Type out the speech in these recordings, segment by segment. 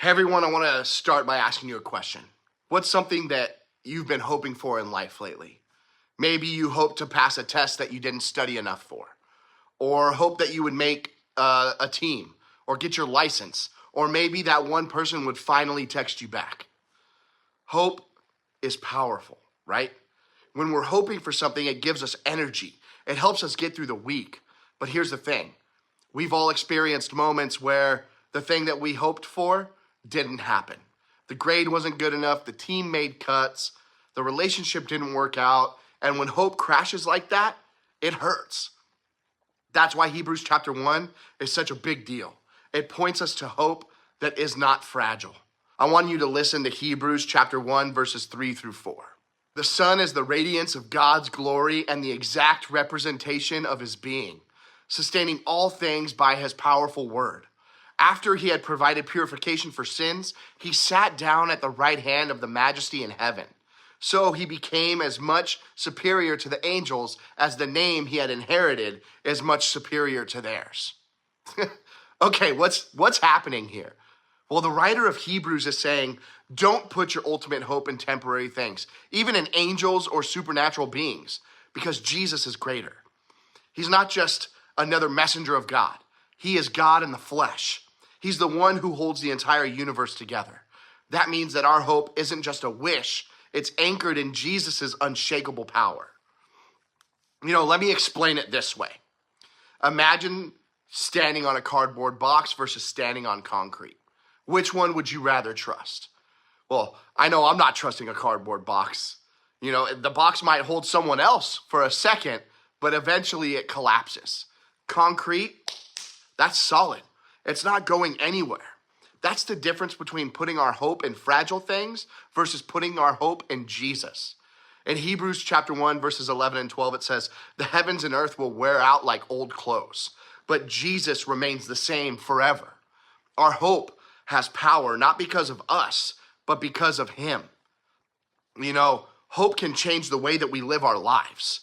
Hey everyone, I want to start by asking you a question. What's something that you've been hoping for in life lately? Maybe you hope to pass a test that you didn't study enough for, or hope that you would make a team, or get your license, or maybe that one person would finally text you back. Hope is powerful, right? When we're hoping for something, it gives us energy. It helps us get through the week. But here's the thing. We've all experienced moments where the thing that we hoped for didn't happen. The grade wasn't good enough, the team made cuts, the relationship didn't work out, and when hope crashes like that, it hurts. That's why Hebrews chapter 1 is such a big deal. It points us to hope that is not fragile. I want you to listen to Hebrews chapter 1, verses 3 through 4. The sun is the radiance of God's glory and the exact representation of his being, sustaining all things by his powerful word. After he had provided purification for sins, he sat down at the right hand of the majesty in heaven. So he became as much superior to the angels as the name he had inherited is much superior to theirs. Okay, what's happening here? Well, the writer of Hebrews is saying, don't put your ultimate hope in temporary things, even in angels or supernatural beings, because Jesus is greater. He's not just another messenger of God. He is God in the flesh. He's the one who holds the entire universe together. That means that our hope isn't just a wish. It's anchored in Jesus' unshakable power. Let me explain it this way. Imagine standing on a cardboard box versus standing on concrete. Which one would you rather trust? Well, I know I'm not trusting a cardboard box. The box might hold someone else for a second, but eventually it collapses. Concrete, that's solid. It's not going anywhere. That's the difference between putting our hope in fragile things versus putting our hope in Jesus. In Hebrews chapter 1, verses 11 and 12, it says, the heavens and earth will wear out like old clothes, but Jesus remains the same forever. Our hope has power, not because of us, but because of him. Hope can change the way that we live our lives.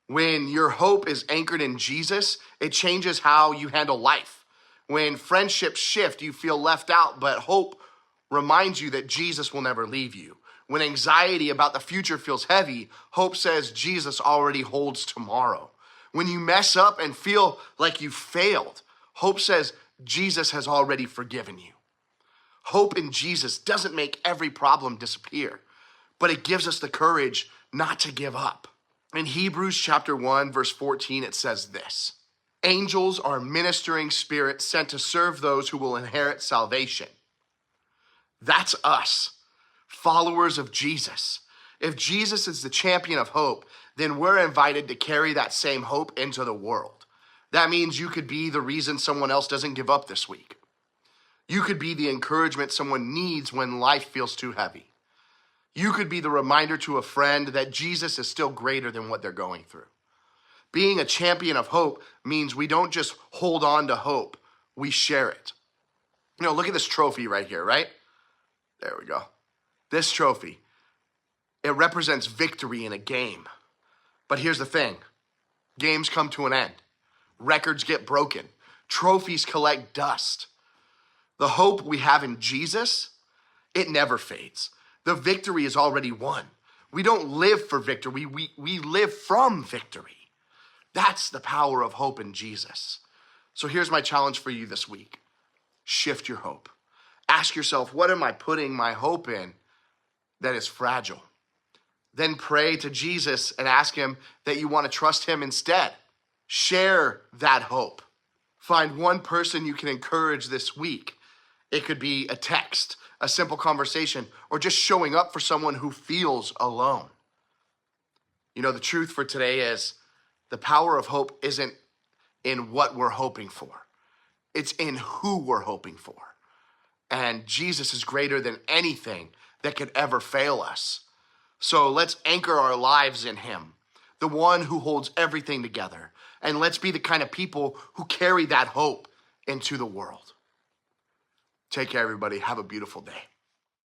When your hope is anchored in Jesus, it changes how you handle life. When friendships shift, you feel left out, but hope reminds you that Jesus will never leave you. When anxiety about the future feels heavy, hope says Jesus already holds tomorrow. When you mess up and feel like you failed, hope says Jesus has already forgiven you. Hope in Jesus doesn't make every problem disappear, but it gives us the courage not to give up. In Hebrews chapter 1, verse 14, it says this. Angels are ministering spirits sent to serve those who will inherit salvation. That's us, followers of Jesus. If Jesus is the champion of hope, then we're invited to carry that same hope into the world. That means you could be the reason someone else doesn't give up this week. You could be the encouragement someone needs when life feels too heavy. You could be the reminder to a friend that Jesus is still greater than what they're going through. Being a champion of hope means we don't just hold on to hope, we share it. Look at this trophy right here, right? There we go. This trophy, it represents victory in a game. But here's the thing. Games come to an end. Records get broken. Trophies collect dust. The hope we have in Jesus, it never fades. The victory is already won. We don't live for victory. We live from victory. That's the power of hope in Jesus. So here's my challenge for you this week. Shift your hope. Ask yourself, what am I putting my hope in that is fragile? Then pray to Jesus and ask him that you want to trust him instead. Share that hope. Find one person you can encourage this week. It could be a text, a simple conversation, or just showing up for someone who feels alone. The truth for today is the power of hope isn't in what we're hoping for. It's in who we're hoping for. And Jesus is greater than anything that could ever fail us. So let's anchor our lives in him, the one who holds everything together. And let's be the kind of people who carry that hope into the world. Take care, everybody. Have a beautiful day.